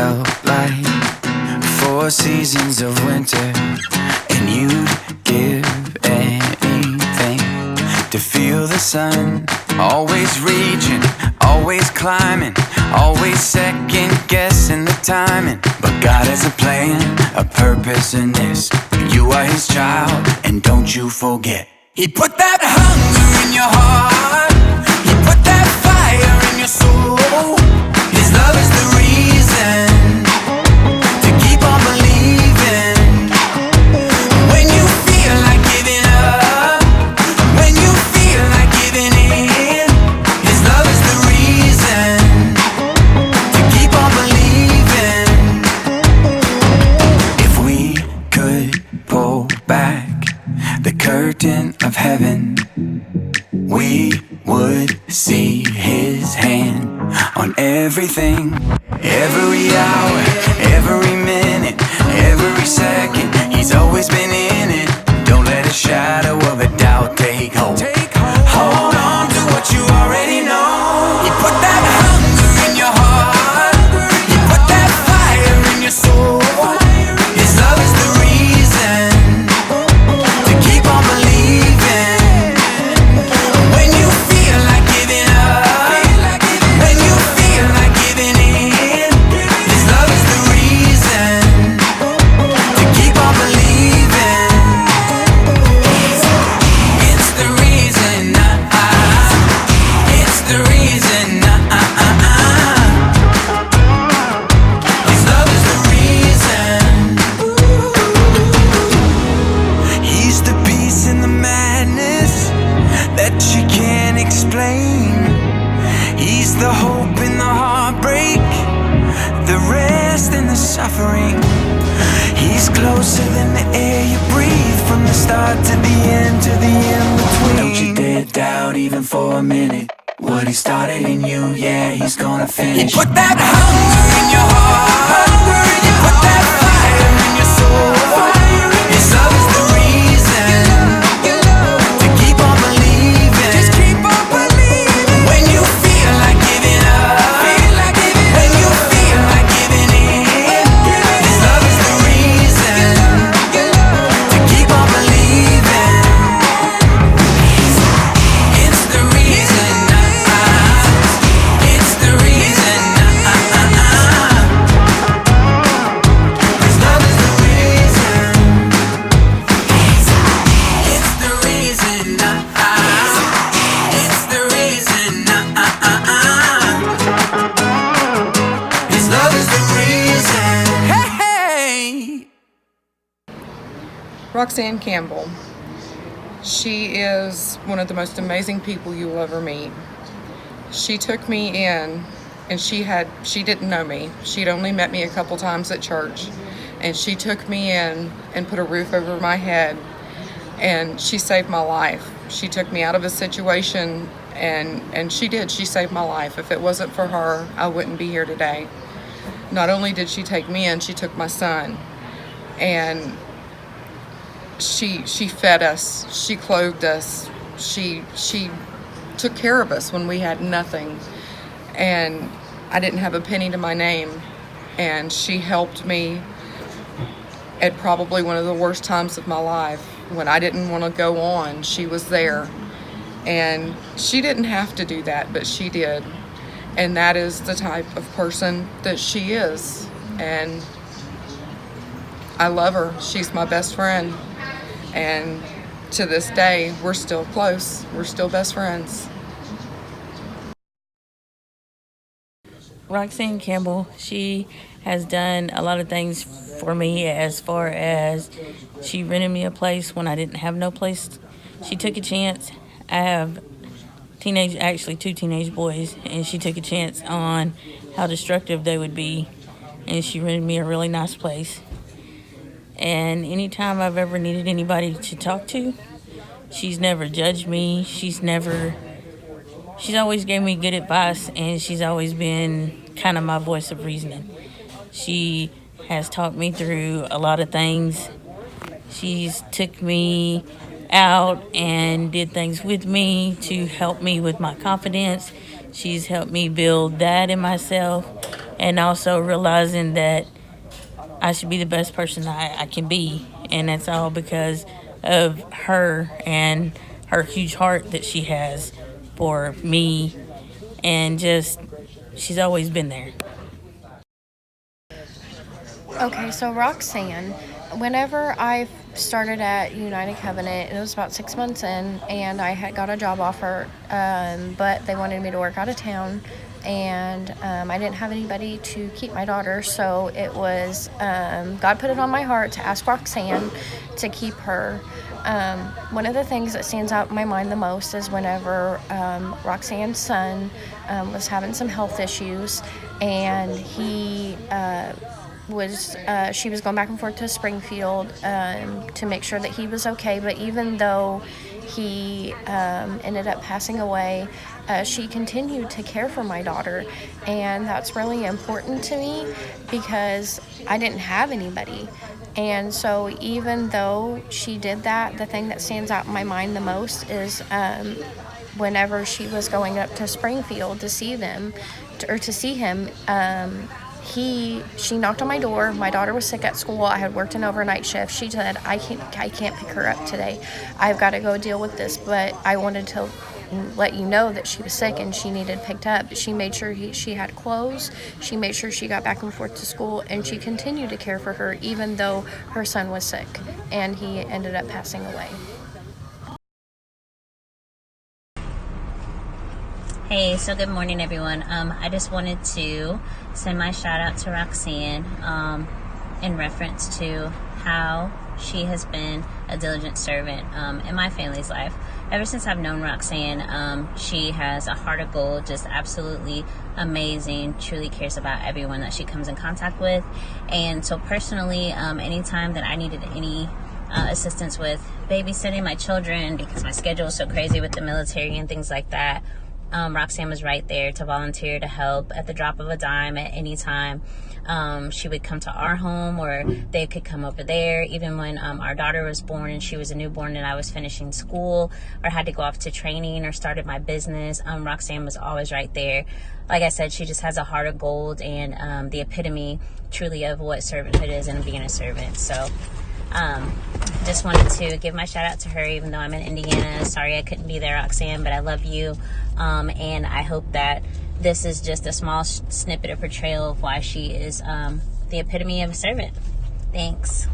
felt like 4 seasons of winter, and you'd give anything to feel the sun. Always reaching, always climbing, always second guessing the timing. But God has a plan, a purpose in this. You are his child, and don't you forget, he put that hunger in your heart, he put that fire in your soul. His love is the reason to keep on believing. When you feel like giving up, when you feel like giving in, his love is the reason to keep on believing. If we could pull back the curtain of heaven, we would see his hand on everything. Every hour, every minute, every second, he's always been in it. Don't let a shadow of a doubt take hold. Hold on to what you already know. He put that hunger in your heart, he put that fire in your soul. His love is the reason to keep on believing. When you feel like giving up, when you feel like giving in, his love is the reason to keep on believing. It's the reason, it's the reason, his love is the reason. He's the peace in the madness that you can't explain. He's the hope in the heartbreak, the rest in the suffering. He's closer than the air you breathe, from the start to the end, to the in-between. Don't you dare doubt even for a minute what he started in you, yeah, he's gonna finish. He put that hunger in your heart, he put that fire in your soul. His love is the reason to keep on believing. Just keep on believing. When you feel like giving up, when you feel like giving in, his love is the reason to keep on believing. It's the reason, it's the reason, his love is the reason. It's the reason, it's the reason, his love is the reason. Hey! Roxanne Campbell. She is one of the most amazing people you will ever meet. She took me in, and she didn't know me. She'd only met me a couple times at church, and she took me in and put a roof over my head, and she saved my life. She took me out of a situation, and she saved my life. If it wasn't for her, I wouldn't be here today. Not only did she take me in, she took my son, and she fed us, she clothed us, she took care of us when we had nothing, and I didn't have a penny to my name, and she helped me at probably one of the worst times of my life. When I didn't want to go on, she was there, and she didn't have to do that, but she did, and that is the type of person that she is, and I love her. She's my best friend. And to this day, we're still close. We're still best friends. Roxanne Campbell, she has done a lot of things for me, as far as she rented me a place when I didn't have no place. She took a chance. I have two teenage boys, and she took a chance on how destructive they would be, and she rented me a really nice place. And anytime I've ever needed anybody to talk to, she's never judged me. She's always gave me good advice, and she's always been kind of my voice of reasoning. She has talked me through a lot of things. She's took me out and did things with me to help me with my confidence. She's helped me build that in myself. and also realizing that I should be the best person I can be. And that's all because of her and her huge heart that she has for me. And just, she's always been there. Okay, so Roxanne, whenever I started at United Covenant, it was about 6 months in, and I had got a job offer, but they wanted me to work out of town, and I didn't have anybody to keep my daughter, so it was, God put it on my heart to ask Roxanne to keep her. One of the things that stands out in my mind the most is whenever Roxanne's son was having some health issues, and she was going back and forth to Springfield to make sure that he was okay. But even though he ended up passing away, she continued to care for my daughter, and that's really important to me because I didn't have anybody. And so even though she did that, the thing that stands out in my mind the most is whenever she was going up to Springfield to see him, she knocked on my door. My daughter was sick at school. I had worked an overnight shift. She said, I can't pick her up today. I've got to go deal with this, but I wanted to let you know that she was sick and she needed picked up. She made sure she had clothes. She made sure she got back and forth to school, and she continued to care for her even though her son was sick and he ended up passing away. Hey, so good morning, everyone. I just wanted to send my shout out to Roxanne in reference to how she has been a diligent servant in my family's life. Ever since I've known Roxanne, she has a heart of gold, just absolutely amazing, truly cares about everyone that she comes in contact with. And so personally, anytime that I needed any assistance with babysitting my children because my schedule was so crazy with the military and things like that, Roxanne was right there to volunteer to help at the drop of a dime at any time. She would come to our home, or they could come over there. Even when our daughter was born and she was a newborn and I was finishing school or had to go off to training or started my business, Roxanne was always right there. Like I said, she just has a heart of gold and the epitome truly of what servanthood is and being a servant. So just wanted to give my shout out to her, even though I'm in Indiana. Sorry I couldn't be there, Roxanne, but I love you. And I hope that this is just a small snippet of portrayal of why she is the epitome of a servant. Thanks.